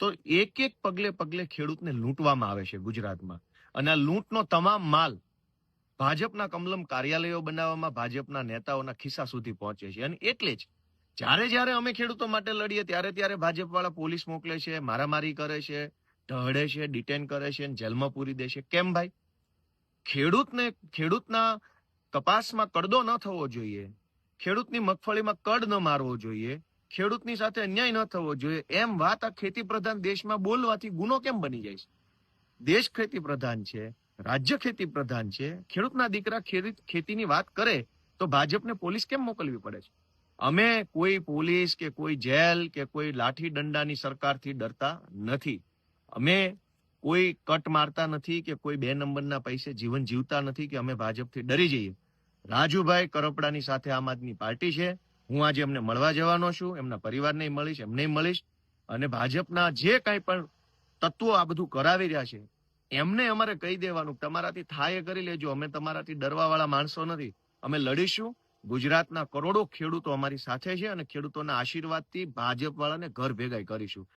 તો એક એક પગલે પગલે ખેડૂતને લૂંટવામાં આવે છે ગુજરાતમાં. અને આ લૂંટનો તમામ માલ ભાજપના કમલમ કાર્યાલયો બનાવવામાં ભાજપના નેતાઓના ખિસ્સા સુધી પહોંચે છે. અને એટલે જ જ્યારે અમે ખેડૂતો માટે લડીએ ત્યારે ભાજપ વાળા પોલીસ મોકલે છે, મારામારી કરે છે, ઢહડે છે, ડિટેન કરે છે, જેલમાં પૂરી દે છે. કેમ ભાઈ? ખેડૂતના કપાસમાં કડદો ન થવો જોઈએ, ખેડૂતની મગફળીમાં કડ ન મારવો જોઈએ, ખેડૂતની સાથે અન્યાય ન થવો જોઈએ, એમ વાત આ ખેતી પ્રધાન દેશમાં બોલવાથી ગુનો કેમ બની જાય છે? દેશ ખેતી પ્રધાન છે, રાજ્ય ખેતી પ્રધાન છે. ખેડૂતના દીકરા ખેતીની વાત કરે તો ભાજપને પોલીસ કેમ મોકલવી પડે છે? અમે કોઈ પોલીસ કે કોઈ જેલ કે કોઈ લાઠી દંડાની સરકારથી ડરતા નથી. અમે કોઈ કટ મારતા નથી કે કોઈ 2 નંબરના પૈસે જીવન જીવતા નથી કે અમે ભાજપથી ડરી જઈએ. રાજુભાઈ કરપડાની સાથે આમ આદમી પાર્ટી છે. હું આજે એમને મળવા જવાનો છું, એમના પરિવારને મળીશ, એમને મળીશ. અને ભાજપના જે કંઈ પણ તત્વો આ બધું કરાવી રહ્યા છે એમને અમારે કહી દેવાનું, તમારાથી થાય કરી લેજો. અમે તમારાથી ડરવા વાળા માણસો નથી. અમે લડીશું. ગુજરાતના કરોડો ખેડૂતો અમારી સાથે છે અને ખેડૂતોના આશીર્વાદથી ભાજપ વાળાને ઘર ભેગા કરીશું.